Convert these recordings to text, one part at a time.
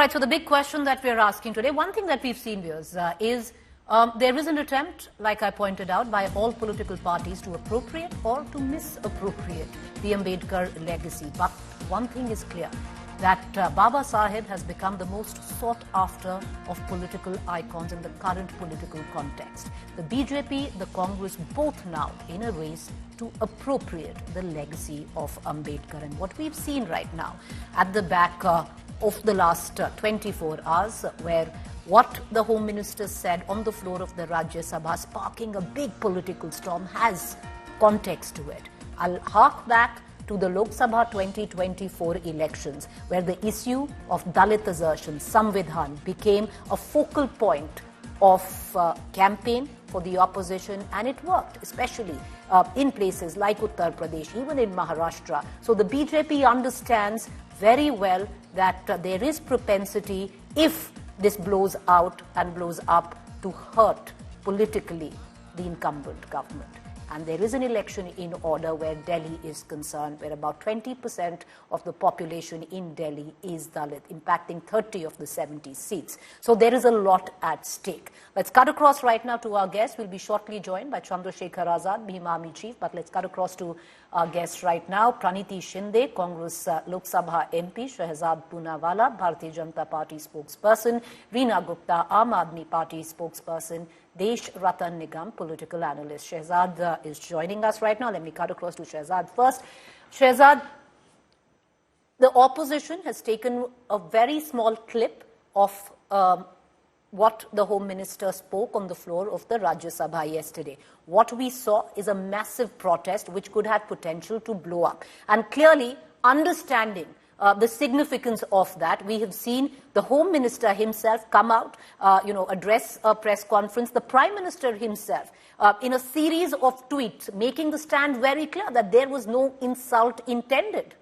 right, so the big question that we're asking today, one thing that we've seen, viewers, is there is an attempt, like I pointed out, by all political parties to appropriate or to misappropriate the Ambedkar legacy. But one thing is clear, that Baba Saheb has become the most sought after of political icons in the current political context. The BJP, the Congress, both now in a race to appropriate the legacy of Ambedkar. And what we've seen right now at the back of the last 24 hours, where what the Home Minister said on the floor of the Rajya Sabha, sparking a big political storm, has context to it. I'll hark back to the Lok Sabha 2024 elections, where the issue of Dalit assertion, Samvidhan, became a focal point of campaign for the opposition, and it worked, especially in places like Uttar Pradesh, even in Maharashtra. So the BJP understands very well that there is propensity, if this blows out and blows up, to hurt politically the incumbent government. And there is an election in order where Delhi is concerned, where about 20% of the population in Delhi is Dalit, impacting 30 of the 70 seats. So there is a lot at stake. Let's cut across right now to our guest. We'll be shortly joined by Chandrasekhar Azad, Bhim Army Chief. But let's cut across to our guest right now, Praniti Shinde, Congress Lok Sabha MP, Shehzad Poonawala, Bharatiya Janata Party spokesperson, Reena Gupta, Aam Aadmi Party spokesperson, Desh Ratan Nigam, political analyst. Shehzad is joining us right now. Let me cut across to Shehzad first. Shehzad, the opposition has taken a very small clip of what the Home Minister spoke on the floor of the Rajya Sabha yesterday. What we saw is a massive protest which could have potential to blow up. And clearly, understanding the significance of that, we have seen the Home Minister himself come out, address a press conference. The Prime Minister himself, in a series of tweets, making the stand very clear that there was no insult intended.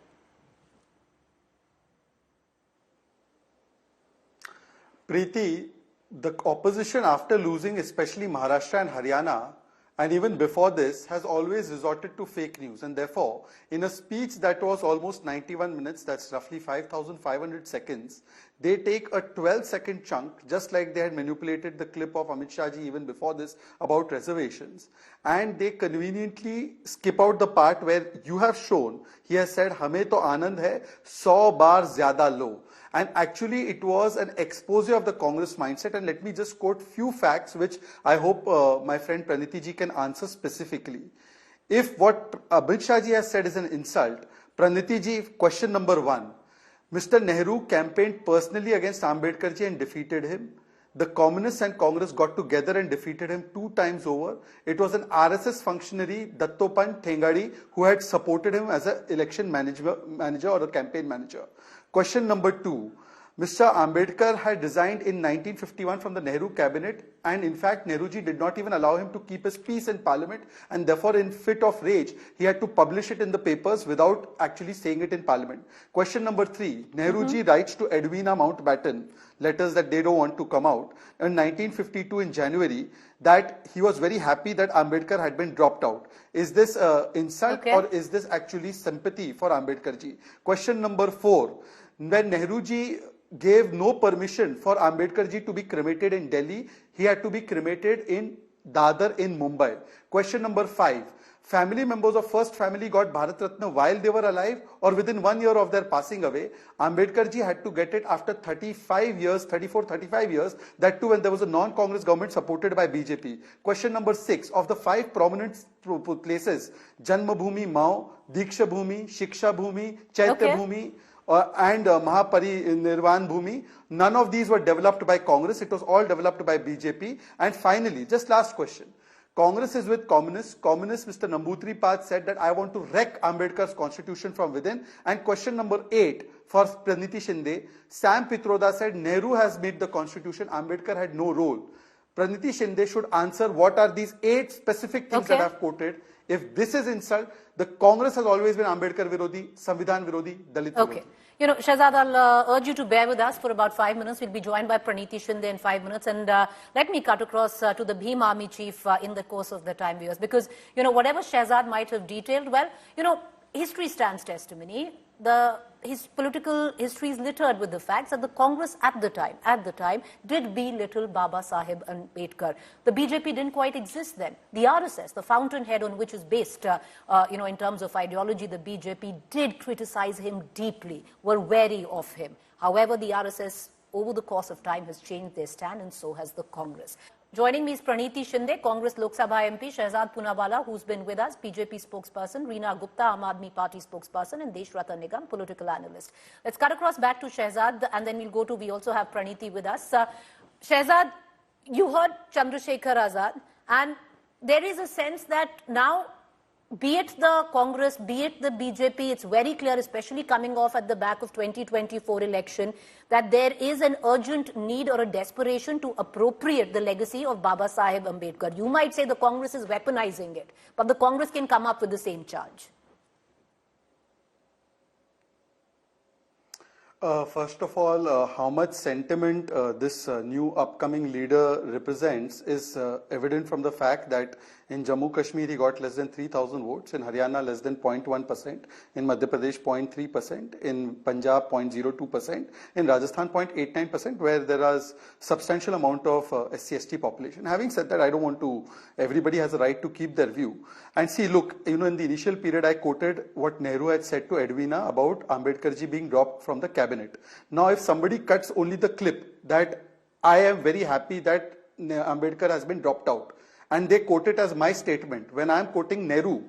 Preeti, the opposition, after losing especially Maharashtra and Haryana, and even before this, has always resorted to fake news. And therefore, in a speech that was almost 91 minutes, that's roughly 5,500 seconds, they take a 12-second chunk, just like they had manipulated the clip of Amit Shah ji even before this about reservations. And they conveniently skip out the part where you have shown, he has said, "Hame to aanand hai, 100 bar zyada lo." And actually, it was an expose of the Congress mindset. And let me just quote few facts, which I hope my friend Praniti ji can answer specifically. If what Amit Shah ji has said is an insult, Praniti ji, question number 1. Mr. Nehru campaigned personally against Ambedkar ji and defeated him. The Communists and Congress got together and defeated him 2 times over. It was an RSS functionary, Dattopan Thengadi, who had supported him as an election manager or a campaign manager. Question number 2. Mr. Ambedkar had resigned in 1951 from the Nehru cabinet, and in fact Nehruji did not even allow him to keep his peace in parliament, and therefore in fit of rage he had to publish it in the papers without actually saying it in parliament. Question number 3. Nehruji writes to Edwina Mountbatten letters that they don't want to come out in 1952 in January, that he was very happy that Ambedkar had been dropped out. Is this insult or is this actually sympathy for Ambedkar ji? Question number 4. When Nehruji gave no permission for Ambedkar ji to be cremated in Delhi, he had to be cremated in Dadar in Mumbai. Question number 5. Family members of first family got Bharat Ratna while they were alive or within 1 year of their passing away. Ambedkar ji had to get it after 35 years, 35 years, that too when there was a non-Congress government supported by BJP. Question number 6. Of the 5 prominent places, Janma Bhoomi Mao, Diksha Bhoomi, Shiksha Bhoomi, Chaitya Bhoomi, and Mahaparinirvan Bhoomi, none of these were developed by Congress. It was all developed by BJP. And finally, just last question. Congress is with communists. Communist Mr. Nambootripad said that I want to wreck Ambedkar's constitution from within. And question number 8 for Praniti Shinde, Sam Pitroda said Nehru has made the constitution, Ambedkar had no role. Praniti Shinde should answer what are these 8 specific things that I've quoted. If this is insult, the Congress has always been Ambedkar Virodi, Samvidhan Virodi, Dalit Virodi. Shehzad, I'll urge you to bear with us for about 5 minutes. We'll be joined by Praniti Shinde in 5 minutes. And let me cut across to the Bhim Army Chief in the course of the time, viewers. Because, whatever Shehzad might have detailed, well, history stands testimony. The his political history is littered with the facts that the Congress at the time did belittle Baba Saheb Ambedkar. The BJP didn't quite exist then. The RSS, the fountainhead on which is based, in terms of ideology, the BJP did criticize him deeply, were wary of him. However, the RSS over the course of time has changed their stand, and so has the Congress. Joining me is Praniti Shinde, Congress Lok Sabha MP, Shehzad Poonawala, who's been with us, BJP spokesperson, Reena Gupta, Aam Aadmi Party spokesperson, and Deshrata Nigam, political analyst. Let's cut across back to Shehzad, and then we also have Praniti with us. Shehzad, you heard Chandrasekhar Azad, and there is a sense that now, be it the Congress, be it the BJP, it's very clear, especially coming off at the back of 2024 election, that there is an urgent need or a desperation to appropriate the legacy of Baba Saheb Ambedkar. You might say the Congress is weaponizing it, but the Congress can come up with the same charge. First of all, how much sentiment this new upcoming leader represents is evident from the fact that in Jammu Kashmir he got less than 3,000 votes, in Haryana less than 0.1%, in Madhya Pradesh 0.3%, in Punjab 0.02%, in Rajasthan 0.89%, where there is substantial amount of SC/ST population. Having said that, I don't want to, everybody has a right to keep their view. And see, look, in the initial period I quoted what Nehru had said to Edwina about Ambedkarji being dropped from the cabinet. Now, if somebody cuts only the clip that I am very happy that Ambedkar has been dropped out, and they quote it as my statement, when I am quoting Nehru,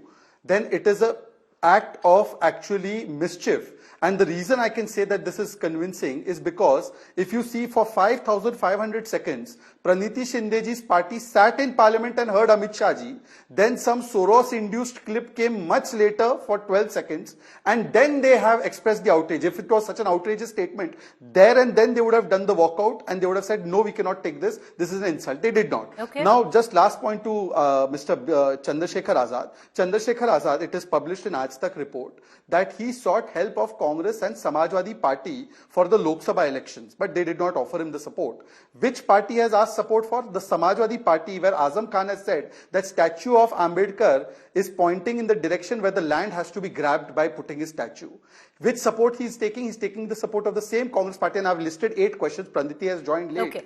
then it is an act of actually mischief. And the reason I can say that this is convincing is because if you see for 5,500 seconds, Praniti Shindeji's party sat in parliament and heard Amit Shah ji. Then some Soros-induced clip came much later for 12 seconds. And then they have expressed the outrage. If it was such an outrageous statement, there and then they would have done the walkout and they would have said, no, we cannot take this. This is an insult. They did not. Okay. Now, just last point to Mr. Chandrasekhar Azad. Chandrasekhar Azad, it is published in Aaj Tak report that he sought help of Congress and Samajwadi Party for the Lok Sabha elections, but they did not offer him the support. Which party has asked support for? The Samajwadi Party, where Azam Khan has said that statue of Ambedkar is pointing in the direction where the land has to be grabbed by putting his statue. Which support he is taking? He's taking the support of the same Congress party, and I've listed 8 questions. Praniti has joined late. Okay.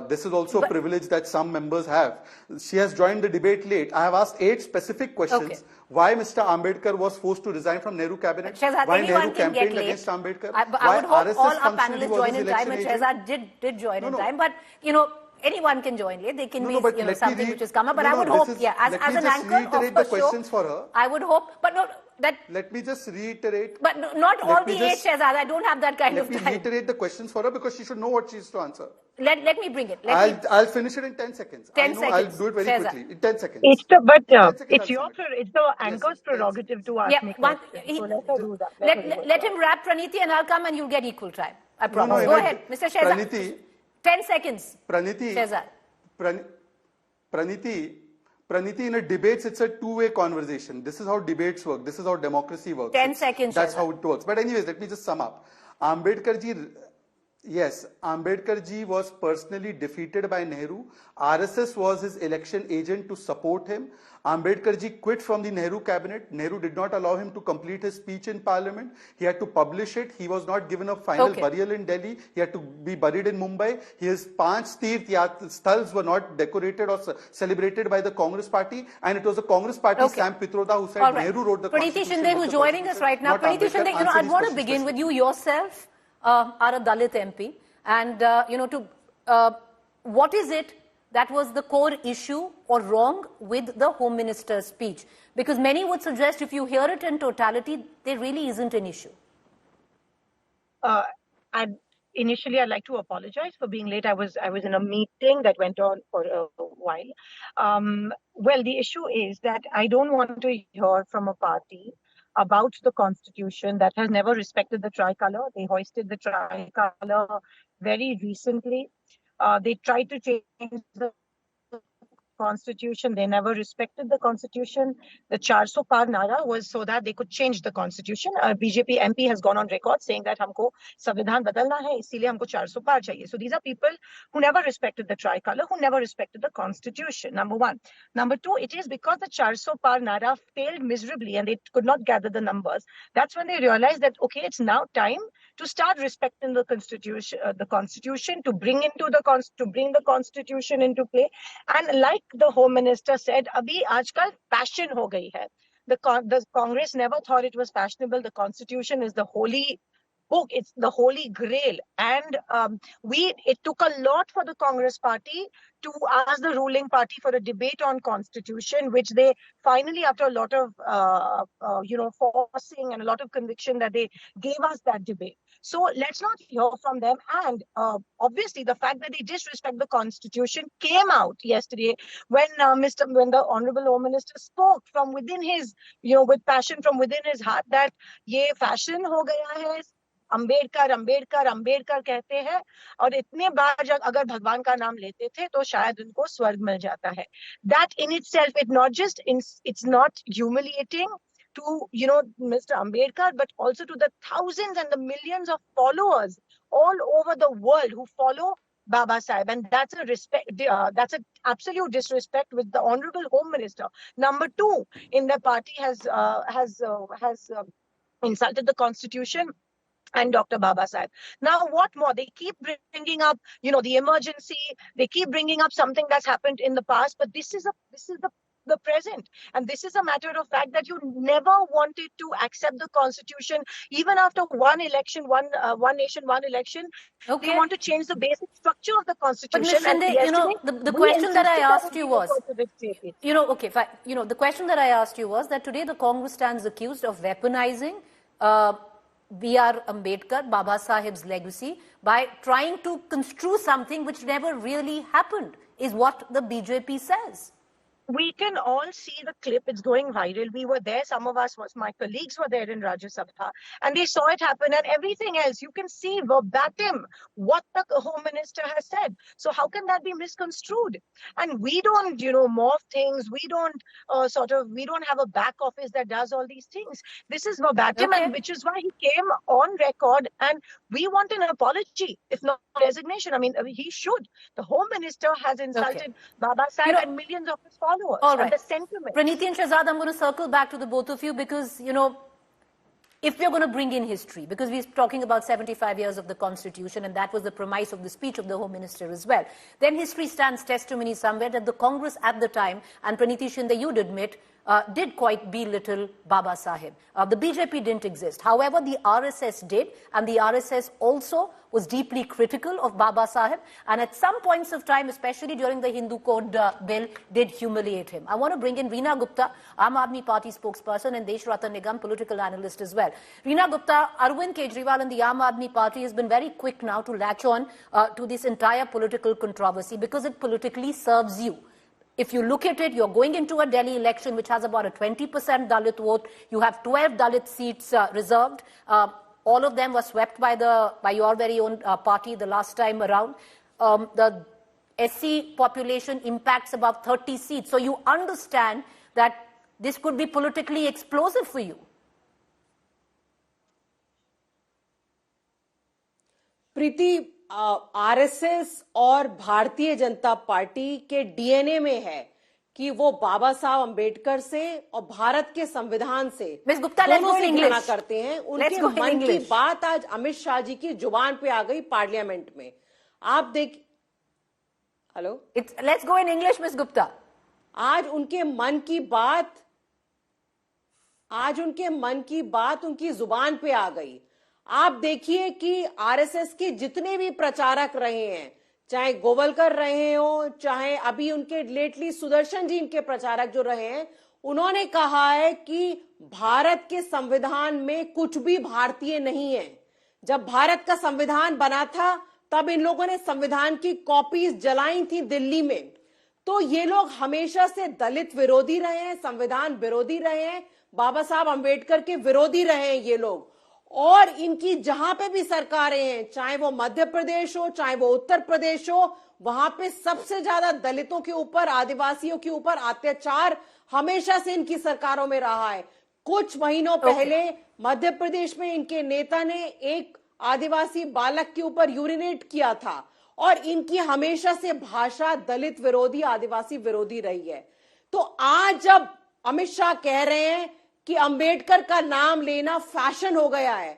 This is also a privilege that some members have. She has joined the debate late. I have asked 8 specific questions. Okay. Why Mr. Ambedkar was forced to resign from Nehru cabinet? Shehzad, why Nehru campaigned against Ambedkar? I would hope RSS all our panelists join in time, and Shehzad did join in time. But, anyone can join late. They can be something which has come up. But I would hope, as an anchor of the questions show, for her. I would hope, but no, that... Let me just reiterate. But not all the 8, Shehzad. I don't have that kind of time. Let me reiterate the questions for her because she should know what she is to answer. Let me bring it. I'll finish it in 10 seconds. 10 seconds. I'll do it very quickly. In 10 seconds. It's the anchor's prerogative to ask me questions. So let him wrap, Praniti, and I'll come and you'll get equal time. I promise. Go ahead, Mr. Shehzad. Praniti, 10 seconds. Praniti. Shehzad. Praniti, in a debates, it's a two-way conversation. This is how debates work. This is how democracy works. 10 seconds. That's how it works. But anyways, let me just sum up. Ambedkarji was personally defeated by Nehru. RSS was his election agent to support him. Ambedkarji quit from the Nehru cabinet. Nehru did not allow him to complete his speech in parliament. He had to publish it. He was not given a final burial in Delhi. He had to be buried in Mumbai. His 5 sthals were not decorated or celebrated by the Congress party. And it was the Congress party, Sam Pitroda, who said Nehru wrote the Praniti Shinde, who's joining us right now. Praniti Shinde, I want to begin with you yourself. Are a Dalit MP, and what is it that was the core issue or wrong with the Home Minister's speech? Because many would suggest if you hear it in totality, there really isn't an issue. Initially, I'd like to apologize for being late. I was in a meeting that went on for a while. Well, the issue is that I don't want to hear from a party about the constitution that has never respected the tricolor. They hoisted the tricolor very recently. They tried to change the constitution. They never respected the constitution. The 400 par nara was so that they could change the constitution. BJP MP has gone on record saying that हमको संविधान बदलना है, इसीलिए हमको 400 par चाहिए. So these are people who never respected the tricolor, who never respected the constitution. Number one. Number two, it is because the 400 par nara failed miserably and they could not gather the numbers. That's when they realized that, okay, it's now time to start respecting the constitution, to bring the constitution into play. And like the Home Minister said, abhi aajkal fashion ho gayi hai. The Congress never thought it was fashionable. The constitution is the holy book, it's the holy grail, and it took a lot for the Congress party to ask the ruling party for a debate on constitution, which they finally, after a lot of forcing and a lot of conviction, that they gave us that debate. So let's not hear from them. And obviously the fact that they disrespect the constitution came out yesterday when the Honorable Home Minister spoke from within his, with passion from within his heart, that ye fashion ho gaya hai, Ambedkar Ambedkar Ambedkar कहते हैं, और इतने बार जब अगर भगवान का नाम लेते थे तो शायद उनको स्वर्ग मिल जाता है. That in itself, it's not humiliating to Mr. Ambedkar, but also to the thousands and the millions of followers all over the world who follow Baba Sahib, and that's an absolute disrespect with the Honorable Home Minister. Number two, in the party has insulted the constitution and Dr. Baba Sahib. Now, what more? They keep bringing up, the emergency. They keep bringing up something that's happened in the past, but this is the present, and this is a matter of fact that you never wanted to accept the constitution, even after one election, one nation, one election. Okay. They want to change the basic structure of the constitution. But Ms. Shinde, the question that I asked you was, the question that I asked you was that today the Congress stands accused of weaponizing B.R. Ambedkar, Baba Sahib's legacy, by trying to construe something which never really happened, is what the BJP says. We can all see the clip. It's going viral. We were there. Some of us, my colleagues were there in Rajya Sabha, and they saw it happen, and everything else. You can see verbatim what the Home Minister has said. So how can that be misconstrued? And we don't, morph things. We don't we don't have a back office that does all these things. This is verbatim, okay. And which is why he came on record, and we want an apology, if not resignation. I mean, he should. The Home Minister has insulted Baba Sahib and millions of his followers. All right. And the sentiment. Praniti and Shahzad, I'm going to circle back to the both of you because, if we're going to bring in history, because we're talking about 75 years of the Constitution, and that was the premise of the speech of the Home Minister as well, then history stands testimony somewhere that the Congress at the time, and Praniti Shinde, you'd admit, did quite belittle Baba Sahib. The BJP didn't exist. However, the RSS did, and the RSS also was deeply critical of Baba Sahib, and at some points of time, especially during the Hindu Code bill, did humiliate him. I want to bring in Reena Gupta, Aam Aadmi Party spokesperson, and Desh Ratan Nigam, political analyst as well. Reena Gupta, Arvind Kejriwal and the Aam Aadmi Party has been very quick now to latch on to this entire political controversy because it politically serves you. If you look at it, you're going into a Delhi election which has about a 20% Dalit vote. You have 12 Dalit seats reserved. All of them were swept by your very own party the last time around. The SC population impacts about 30 seats. So you understand that this could be politically explosive for you. Preeti, RSS और Bharatiya Janata party के DNA में है कि वो बाबा साहब अंबेडकर से और भारत के संविधान से दोनों से घृणा करते हैं. उनके मन की बात आज अमित शाह जी की जुबान पे आ गई पार्लियामेंट में. आप hello, let's go in English miss Gupta. आज उनके मन की बात उनकी जुबान पे आ गई. आप देखिए कि आरएसएस के जितने भी प्रचारक रहे हैं, चाहे गोवलकर रहे हो, चाहे अभी उनके लेटली सुदर्शन जी इनके प्रचारक जो रहे हैं, उन्होंने कहा है कि भारत के संविधान में कुछ भी भारतीय नहीं है. जब भारत का संविधान बना था तब इन लोगों ने संविधान की कॉपीज जलाई थी दिल्ली में. तो ये लोग हमेशा से दलित विरोधी रहे हैं, संविधान विरोधी रहे हैं, बाबा साहब अंबेडकर के विरोधी रहे हैं ये लोग. और इनकी जहां पे भी सरकारें हैं, चाहे वो मध्य प्रदेश हो, चाहे वो उत्तर प्रदेश हो, वहां पे सबसे ज्यादा दलितों के ऊपर, आदिवासियों के ऊपर अत्याचार हमेशा से इनकी सरकारों में रहा है। कुछ महीनों पहले मध्य प्रदेश में इनके नेता ने एक आदिवासी बालक के ऊपर यूरिनेट किया था, और इनकी हमेशा से भाषा दलित विरोधी, आदिवासी विरोधी रही है। तो आज जब अमित शाह कह रहे हैं कि अंबेडकर का नाम लेना फैशन हो गया है,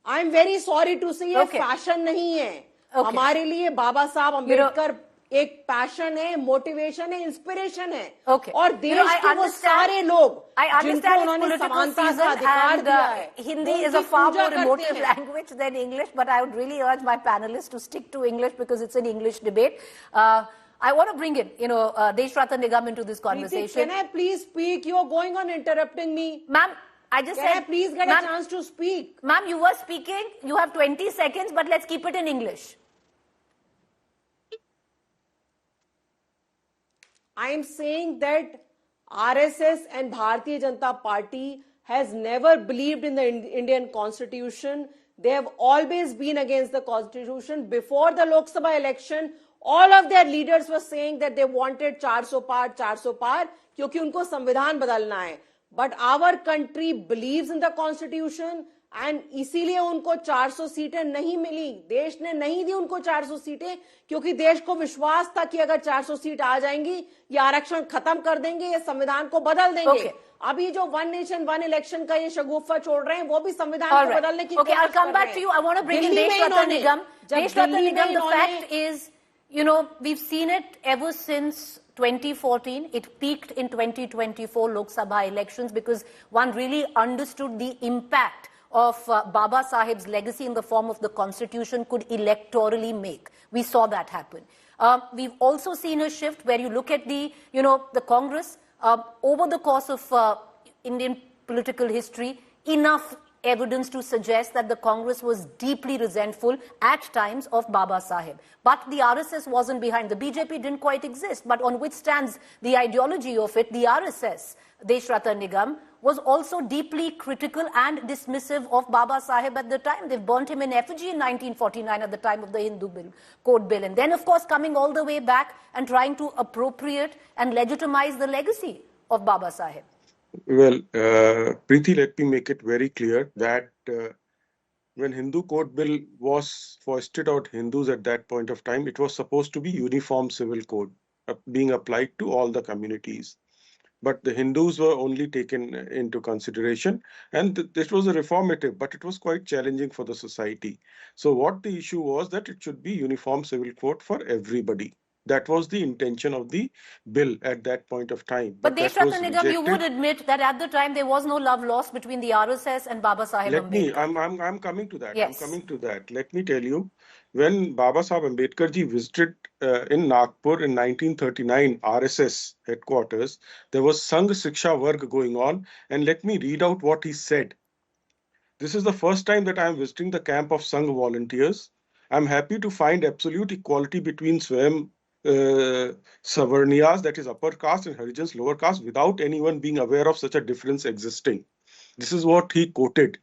I am very sorry to say, ये फैशन नहीं है। हमारे लिए बाबा साहब अंबेडकर एक पैशन है, मोटिवेशन है, इंस्पिरेशन है। और देश के वो सारे लोग जिनको उन्होंने समानता का अधिकार दिया है। Hindi is a far more emotive language than English, but I would really urge my panelists to stick to English because it's an English debate. I want to bring in, Deshrata Nigam into this conversation. Can I please speak? You are going on interrupting me. Ma'am, I just said... Can I please get a chance to speak? Ma'am, you were speaking. You have 20 seconds, but let's keep it in English. I am saying that RSS and Bharatiya Janata Party has never believed in the Indian Constitution. They have always been against the Constitution. Before the Lok Sabha election, all of their leaders were saying that they wanted 400 par, क्योंकि उनको संविधान बदलना है. But our country believes in the Constitution and इसीलिए उनको 400 सीटें नहीं मिली. देश ने नहीं दी उनको 400 सीटें, क्योंकि देश को विश्वास था कि अगर 400 सीट आ जाएंगी, ये आरक्षण खत्म कर देंगे, ये संविधान को बदल देंगे. अभी जो वन नेशन वन इलेक्शन का ये शगुफ्फा छोड़ रहे हैं, वो भी संविधान को बदलने की कोशिश कर रहे हैं. I'll come back to you. I want to bring in Deshrata Nigam. Deshrata Nigam, the fact is, we've seen it ever since 2014. It peaked in 2024 Lok Sabha elections because one really understood the impact of Baba Saheb's legacy in the form of the Constitution could electorally make. We saw that happen. We've also seen a shift where you look at the Congress over the course of Indian political history, enough evidence to suggest that the Congress was deeply resentful at times of Baba Saheb. But the RSS wasn't behind. The BJP didn't quite exist, but on which stands the ideology of it, the RSS, Deshrata Nigam, was also deeply critical and dismissive of Baba Saheb at the time. They've burnt him in effigy in 1949 at the time of the Hindu Code Bill. And then, of course, coming all the way back and trying to appropriate and legitimize the legacy of Baba Saheb. Well, Preeti, let me make it very clear that when Hindu Code Bill was foisted out Hindus at that point of time, it was supposed to be uniform civil code being applied to all the communities. But the Hindus were only taken into consideration, and this was a reformative, but it was quite challenging for the society. So what the issue was that it should be uniform civil code for everybody. That was the intention of the bill at that point of time. But Deshrata Nigam, you would admit that at the time there was no love lost between the RSS and Baba Saheb Ambedkar. I'm coming to that. Yes. I'm coming to that. Let me tell you, when Baba Saheb Ambedkar ji visited in Nagpur in 1939 RSS headquarters, there was Sangh Siksha Varg going on, and let me read out what he said. This is the first time that I am visiting the camp of Sangh volunteers. I'm happy to find absolute equality between Swayam Savarniyas, that is upper caste, and Harijans lower caste, without anyone being aware of such a difference existing. This is what he quoted.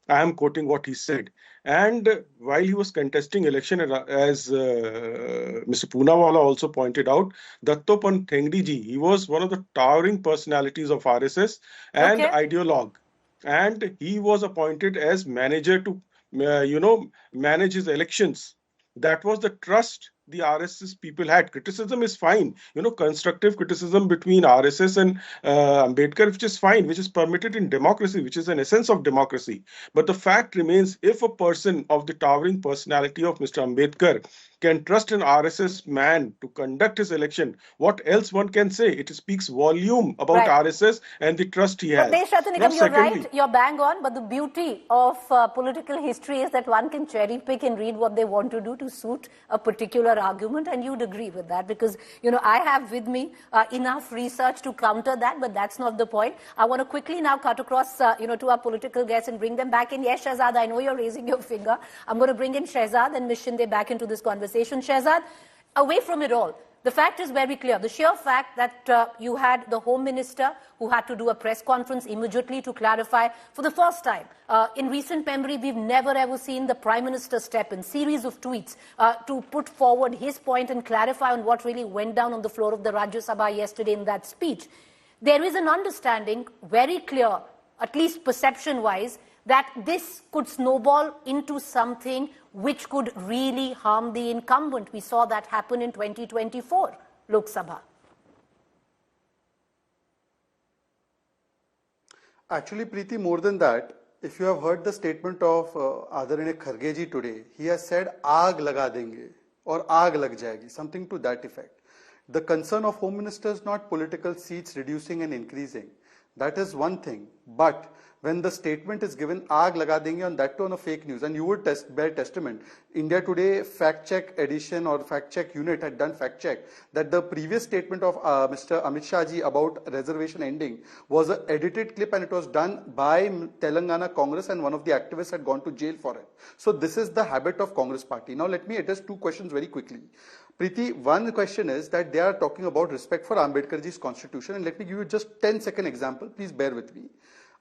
I am quoting what he said. And while he was contesting election, as Mr. Poonawala also pointed out, Dattopant Thengdi ji, he was one of the towering personalities of RSS and ideologue. And he was appointed as manager to, manage his elections. That was the trust the RSS people had. Criticism is fine, constructive criticism between RSS and Ambedkar, which is fine, which is permitted in democracy, which is an essence of democracy. But the fact remains, if a person of the towering personality of Mr. Ambedkar can trust an RSS man to conduct his election, what else one can say? It speaks volume about RSS and the trust he has. Deshrata Nigam, you're right, you're bang on, but the beauty of political history is that one can cherry pick and read what they want to do to suit a particular argument, and you'd agree with that because, I have with me enough research to counter that, but that's not the point. I want to quickly now cut across, to our political guests and bring them back in. Yes, Shehzad, I know you're raising your finger. I'm going to bring in Shehzad and Ms. Shinde back into this conversation. Shehzad, away from it all, The fact is very clear. The sheer fact that you had the Home Minister who had to do a press conference immediately to clarify for the first time. In recent memory, we've never ever seen the Prime Minister step in series of tweets to put forward his point and clarify on what really went down on the floor of the Rajya Sabha yesterday in that speech. There is an understanding, very clear, at least perception-wise, that this could snowball into something which could really harm the incumbent. We saw that happen in 2024 Lok Sabha. Actually, Preeti, more than that, if you have heard the statement of Adaraniya Kharge ji today, he has said, "Aag laga denge" or "Aag lag jayegi," something to that effect. The concern of Home Minister is not political seats reducing and increasing. That is one thing. But when the statement is given, "Aag laga denge," on that tone of fake news, and you would bear testament, India Today fact check edition or fact check unit had done fact check that the previous statement of Mr. Amit Shah ji about reservation ending was an edited clip, and it was done by Telangana Congress, and one of the activists had gone to jail for it. So this is the habit of Congress party. Now let me address two questions very quickly. Preeti, one question is that they are talking about respect for Ambedkar ji's constitution, and let me give you just 10-second example. Please bear with me.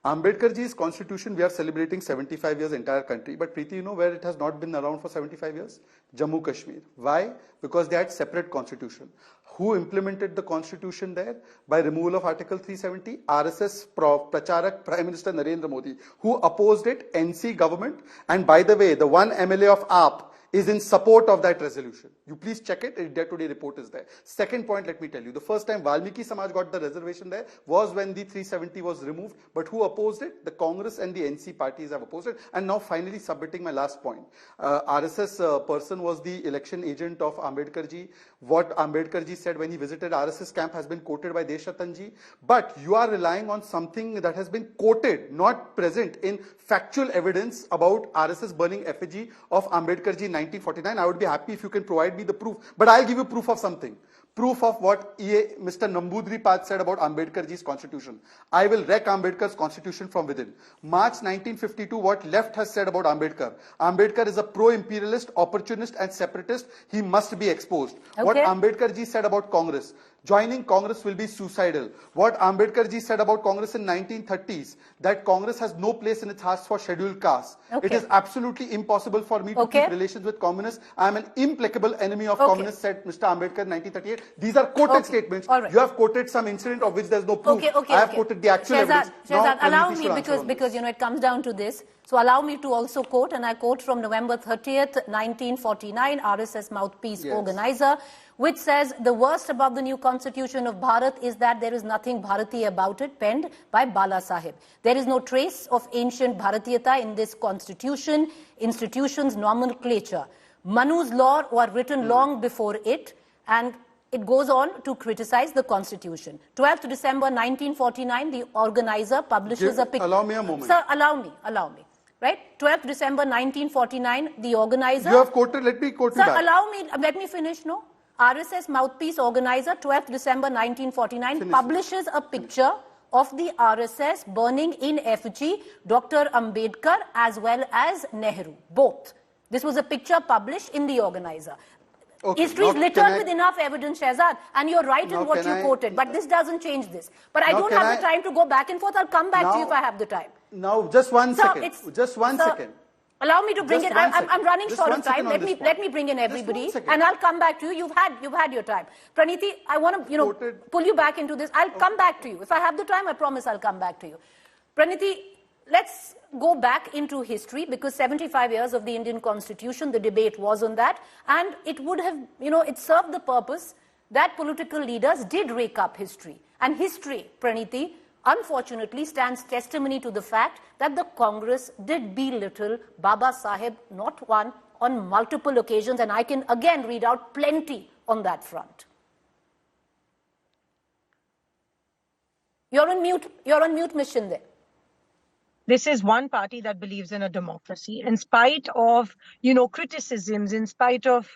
Ambedkar ji's constitution, we are celebrating 75 years entire country, but Preeti, you know where it has not been around for 75 years? Jammu Kashmir. Why? Because they had separate constitution. Who implemented the constitution there? By removal of Article 370, RSS Pracharak Prime Minister Narendra Modi. Who opposed it? NC government. And by the way, the one MLA of AAP is in support of that resolution. You please check it. India Today report is there. Second point, let me tell you. The first time Valmiki Samaj got the reservation there was when the 370 was removed. But who opposed it? The Congress and the NC parties have opposed it. And now finally submitting my last point. RSS person was the election agent of Ambedkar ji. What Ambedkar ji said when he visited RSS camp has been quoted by Deshratan ji. But you are relying on something that has been quoted, not present in factual evidence about RSS burning effigy of Ambedkar ji 1949. I would be happy if you can provide me the proof. But I'll give you proof of something. Proof of what Mr. Nambudri Pad said about Ambedkar ji's constitution. I will wreck Ambedkar's constitution from within. March 1952, what left has said about Ambedkar. Ambedkar is a pro-imperialist, opportunist and separatist. He must be exposed. Okay. What Ambedkar ji said about Congress. Joining Congress will be suicidal. What Ambedkar ji said about Congress in 1930s, that Congress has no place in its hearts for scheduled castes. Okay. It is absolutely impossible for me to keep relations with communists. I am an implacable enemy of communists, said Mr. Ambedkar in 1938. These are quoted statements. Right. You have quoted some incident of which there is no proof. I have quoted the actual evidence. Shehzad, allow me, because you know it comes down to this. So allow me to also quote, and I quote from November 30th, 1949, RSS mouthpiece organizer, which says, "The worst about the new constitution of Bharat is that there is nothing Bharatiya about it," penned by Bala Sahib. "There is no trace of ancient Bharatiyata in this constitution, institution's nomenclature. Manu's law were written long before it," and it goes on to criticize the constitution. 12th December 1949, the organizer publishes a picture. Allow me a moment. Sir, allow me. Right? 12th December 1949, the organizer... You have quoted, let me quote you back. Sir, allow me, let me finish, no? RSS mouthpiece organizer, 12th December 1949, publishes a picture of the RSS burning in effigy Dr. Ambedkar as well as Nehru, both. This was a picture published in the organizer. Okay, history is littered with enough evidence, Shehzad, and you're right in what you quoted, but this doesn't change this. But I don't have the time to go back and forth. I'll come back to you if I have the time. Now, just one second. Just one second. Allow me to bring in. I'm running short of time. Let me bring in everybody, and I'll come back to you. You've had your time. Praniti, I want to pull you back into this. I'll come back to you if I have the time. I promise I'll come back to you. Praniti, let's go back into history, because 75 years of the Indian Constitution, the debate was on that, and it would have, it served the purpose that political leaders did rake up history. And history, Praniti, unfortunately stands testimony to the fact that the Congress did belittle Baba Saheb, not one, on multiple occasions, and I can again read out plenty on that front. You're on mute, Ms. Shinde. This is one party that believes in a democracy, in spite of, criticisms, in spite of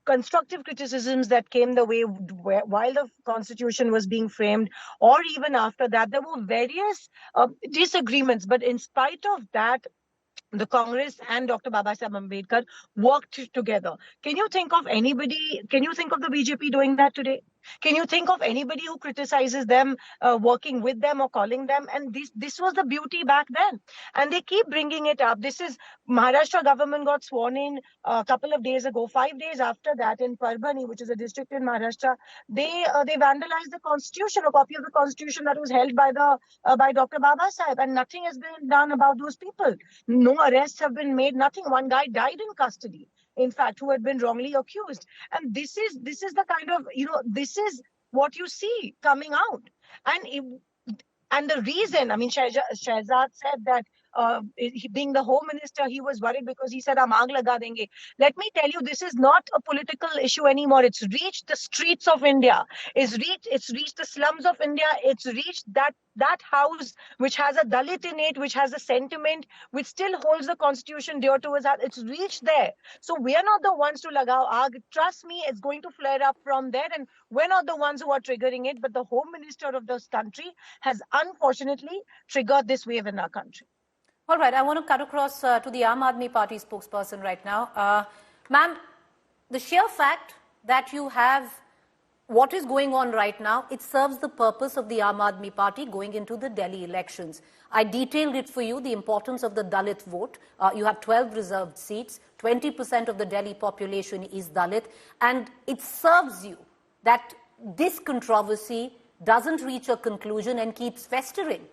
constructive criticisms that came the way while the constitution was being framed, or even after that. There were various disagreements, but in spite of that, the Congress and Dr. Babasaheb Ambedkar worked together. Can you think of anybody, can you think of the BJP doing that today? Can you think of anybody who criticizes them, working with them or calling them? And this was the beauty back then. And they keep bringing it up. This is, Maharashtra government got sworn in a couple of days ago, 5 days after that in Parbhani, which is a district in Maharashtra. They vandalized the constitution, a copy of the constitution that was held by Dr. Babasaheb, and nothing has been done about those people. No arrests have been made, nothing. One guy died in custody, in fact, who had been wrongly accused. And this is the kind of, this is what you see coming out. And the reason, I mean, Shehzad said that he, being the home minister, he was worried because he said, "Aag laga denge." Let me tell you, this is not a political issue anymore. It's reached the streets of India. It's reached the slums of India. It's reached that house which has a Dalit in it, which has a sentiment, which still holds the constitution dear to his heart. It's reached there. So we are not the ones to lagao aag. Trust me, it's going to flare up from there. And we're not the ones who are triggering it. But the home minister of this country has unfortunately triggered this wave in our country. All right, I want to cut across to the Aam Aadmi Party spokesperson right now. Ma'am, the sheer fact that you have what is going on right now, it serves the purpose of the Aam Aadmi Party going into the Delhi elections. I detailed it for you, the importance of the Dalit vote. You have 12 reserved seats, 20% of the Delhi population is Dalit, and it serves you that this controversy doesn't reach a conclusion and keeps festering.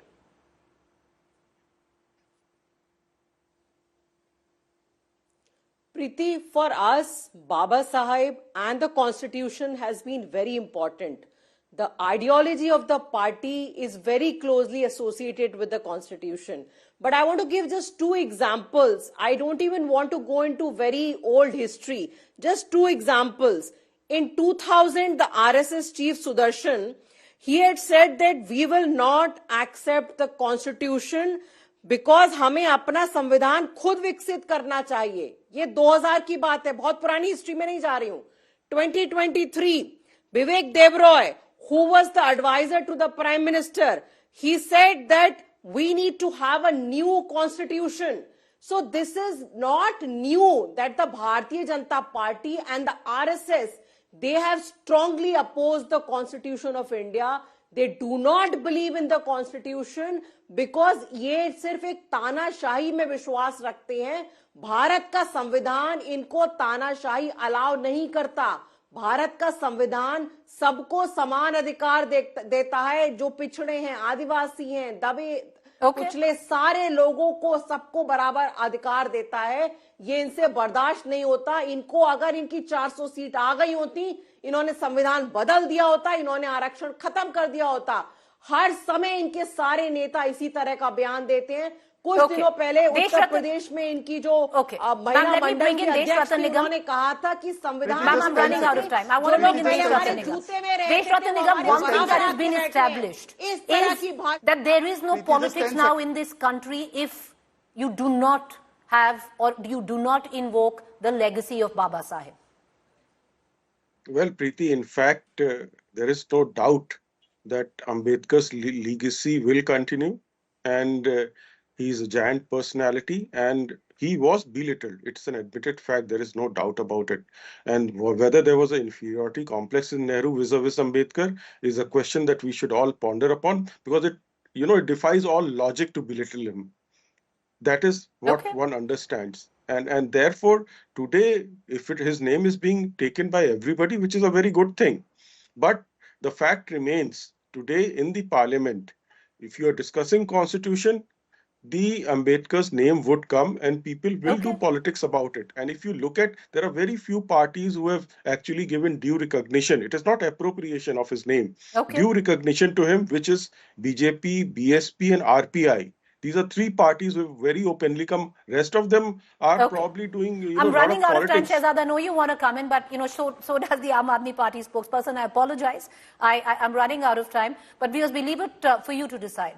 Preeti, for us, Babasaheb and the constitution has been very important. The ideology of the party is very closely associated with the constitution. But I want to give just two examples. I don't even want to go into very old history. Just two examples. In 2000, the RSS chief Sudarshan, he had said that we will not accept the constitution because हमें अपना संविधान खुद विकसित करना चाहिए. ये 2000 की बात है, बहुत पुरानी हिस्ट्री में नहीं जा रही हूं. 2023, विवेक Debroy, who was the advisor to the prime minister, he said that we need to have a new constitution. So this is not new that the Bharatiya Janata Party and the RSS, they have strongly opposed the constitution of India. They do not believe in the constitution because ये सिर्फ एक तानाशाही में विश्वास रखते हैं. भारत का संविधान इनको तानाशाही अलाउ नहीं करता. भारत का संविधान सबको समान अधिकार देता है. जो पिछड़े हैं, आदिवासी हैं, दबे कुचले सारे लोगों को सबको बराबर अधिकार देता है. ये इनसे बर्दाश्त नहीं होता. इनको अगर इनकी 400 सीट आ गई होती, इन्होंने संविधान बदल दिया होता, इन्होंने आरक्षण खत्म कर दिया होता. हर समय इनके सारे नेता इसी तरह का बयान देते हैं. कुछ दिनों पहले उत्तर प्रदेश में इनकी जो महिला मंडल की अध्यक्ष थी, उन्होंने कहा था कि संविधान that there is no politics now in this country if you do not have or you do not invoke the legacy of Baba Saheb. Well, Preeti, in fact, there is no doubt that Ambedkar's legacy will continue, and he is a giant personality, and he was belittled. It's an admitted fact. There is no doubt about it. And whether there was an inferiority complex in Nehru vis-a-vis Ambedkar is a question that we should all ponder upon, because it, it defies all logic to belittle him. That is what one understands. And therefore, today, if his name is being taken by everybody, which is a very good thing. But the fact remains, today in the parliament, if you are discussing constitution, the Ambedkar's name would come and people will do politics about it. And if you look at, there are very few parties who have actually given due recognition. It is not appropriation of his name. Due recognition to him, which is BJP, BSP and RPI. These are three parties who have very openly come. Rest of them are probably doing, I'm running out of time, Shehzad. I know you want to come in, but, so does the Aam Aadmi Party spokesperson. I apologize. I'm running out of time. But we leave it for you to decide.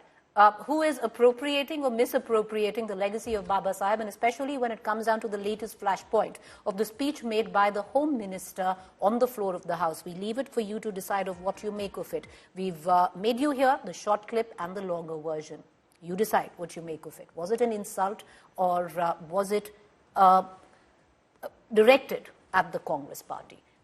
Who is appropriating or misappropriating the legacy of Baba Saheb, and especially when it comes down to the latest flashpoint of the speech made by the Home Minister on the floor of the House. We leave it for you to decide of what you make of it. We've made you hear the short clip and the longer version. You decide what you make of it. Was it an insult, or was it directed at the Congress party?